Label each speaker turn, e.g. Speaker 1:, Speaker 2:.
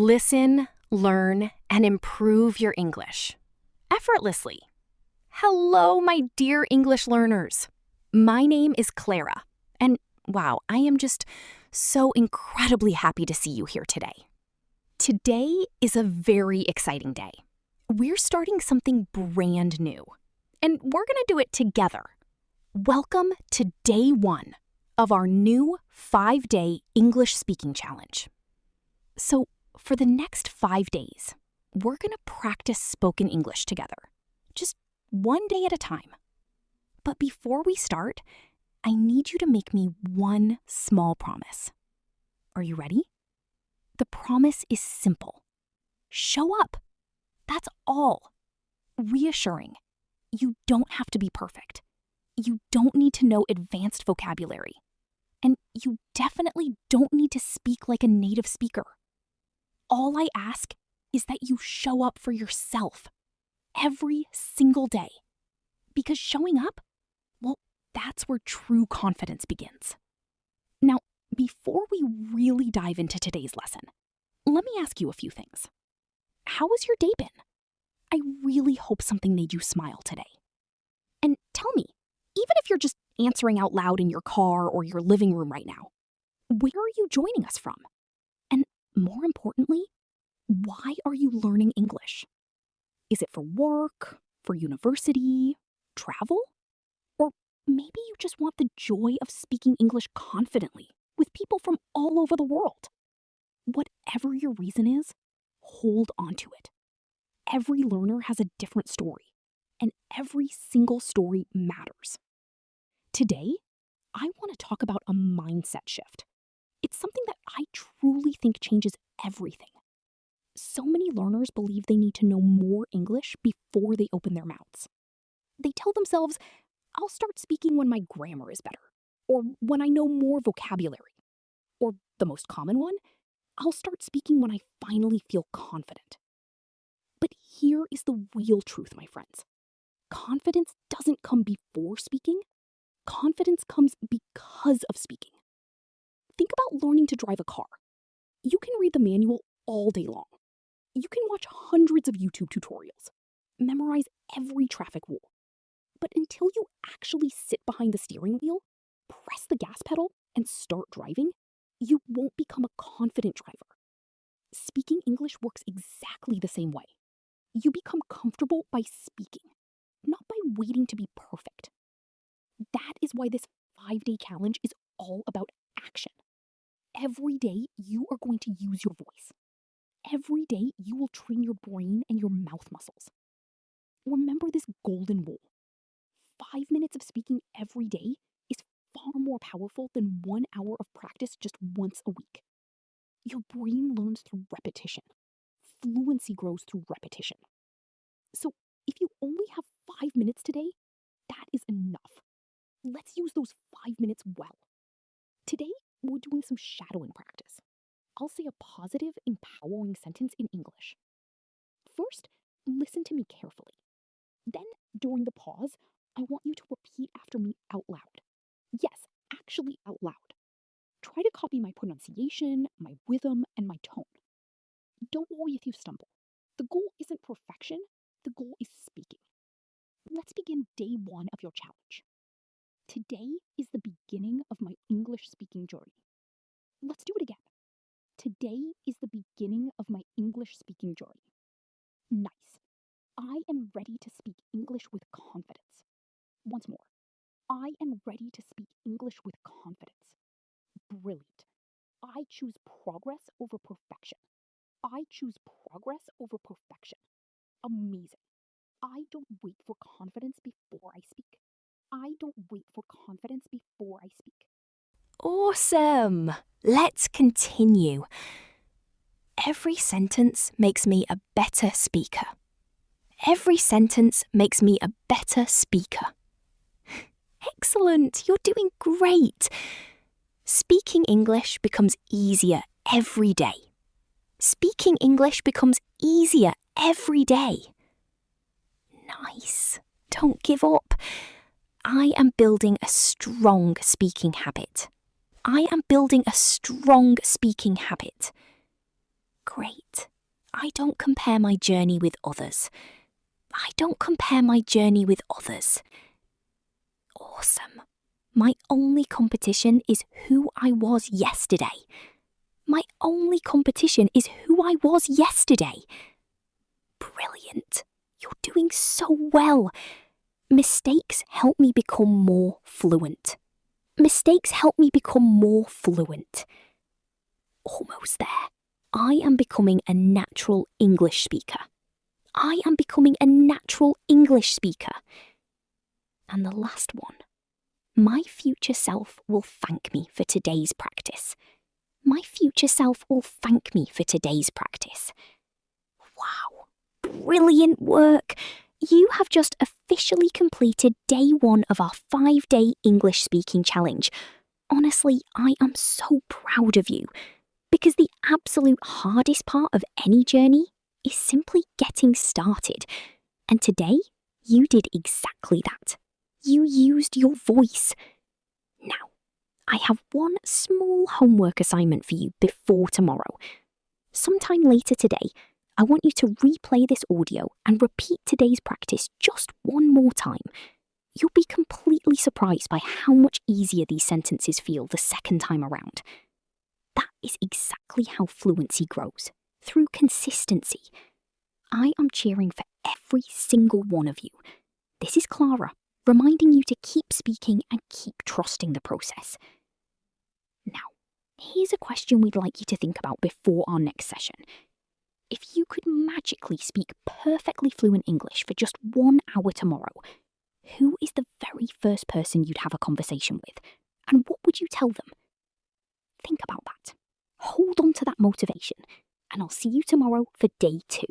Speaker 1: Listen, learn, and improve your English effortlessly. Hello, my dear English learners. My name is Clara, and wow, I am just so incredibly happy to see you here today. Today is a very exciting day. We're starting something brand new, and we're going to do it together. Welcome to day 1 of our new 5-day English speaking challenge. So, for the next 5 days, we're going to practice spoken English together, just one day at a time. But before we start, I need you to make me one small promise. Are you ready? The promise is simple. Show up. That's all. Reassuring. You don't have to be perfect. You don't need to know advanced vocabulary. And you definitely don't need to speak like a native speaker. All I ask is that you show up for yourself every single day. Because showing up, well, that's where true confidence begins. Now, before we really dive into today's lesson, let me ask you a few things. How has your day been? I really hope something made you smile today. And tell me, even if you're just answering out loud in your car or your living room right now, where are you joining us from? And more importantly, why are you learning English? Is it for work, for university, travel? Or maybe you just want the joy of speaking English confidently with people from all over the world. Whatever your reason is, hold on to it. Every learner has a different story, and every single story matters. Today, I want to talk about a mindset shift. It's something that I truly think changes everything. So many learners believe they need to know more English before they open their mouths. They tell themselves, I'll start speaking when my grammar is better, or when I know more vocabulary. Or the most common one, I'll start speaking when I finally feel confident. But here is the real truth, my friends. Confidence doesn't come before speaking. Confidence comes because of speaking. Think about learning to drive a car. You can read the manual all day long. You can watch hundreds of YouTube tutorials, memorize every traffic rule. But until you actually sit behind the steering wheel, press the gas pedal, and start driving, you won't become a confident driver. Speaking English works exactly the same way. You become comfortable by speaking, not by waiting to be perfect. That is why this 5-day challenge is all about action. Every day, you are going to use your voice. Every day, you will train your brain and your mouth muscles. Remember this golden rule. 5 minutes of speaking every day is far more powerful than 1 hour of practice just once a week. Your brain learns through repetition. Fluency grows through repetition. So if you only have 5 minutes today, that is enough. Let's use those 5 minutes well. Today, we're doing some shadowing practice. I'll say a positive, empowering sentence in English. First, listen to me carefully. Then, during the pause, I want you to repeat after me out loud. Yes, actually out loud. Try to copy my pronunciation, my rhythm, and my tone. Don't worry if you stumble. The goal isn't perfection, the goal is speaking. Let's begin day 1 of your challenge. Today is the beginning of my English speaking journey. Let's do it again. Today is the beginning of my English speaking journey. Nice. I am ready to speak English with confidence. Once more. I am ready to speak English with confidence. Brilliant. I choose progress over perfection. I choose progress over perfection. Amazing. I don't wait for confidence before I speak. I don't wait for confidence before I speak. Awesome! Let's continue. Every sentence makes me a better speaker. Every sentence makes me a better speaker. Excellent! You're doing great! Speaking English becomes easier every day. Speaking English becomes easier every day. Nice. Don't give up. I am building a strong speaking habit. I am building a strong speaking habit. Great. I don't compare my journey with others. I don't compare my journey with others. Awesome. My only competition is who I was yesterday. My only competition is who I was yesterday. Brilliant. You're doing so well. Mistakes help me become more fluent. Mistakes help me become more fluent. Almost there. I am becoming a natural English speaker. I am becoming a natural English speaker. And the last one. My future self will thank me for today's practice. My future self will thank me for today's practice. Wow. Brilliant work. You have just officially completed day 1 of our 5-day English speaking challenge. Honestly, I am so proud of you, because the absolute hardest part of any journey is simply getting started. And today, you did exactly that. You used your voice. Now, I have one small homework assignment for you before tomorrow. Sometime later today, I want you to replay this audio and repeat today's practice just one more time. You'll be completely surprised by how much easier these sentences feel the second time around. That is exactly how fluency grows, through consistency. I am cheering for every single one of you. This is Clara, reminding you to keep speaking and keep trusting the process. Now, here's a question we'd like you to think about before our next session. If you could magically speak perfectly fluent English for just 1 hour tomorrow, who is the very first person you'd have a conversation with? And what would you tell them? Think about that. Hold on to that motivation, and I'll see you tomorrow for day 2.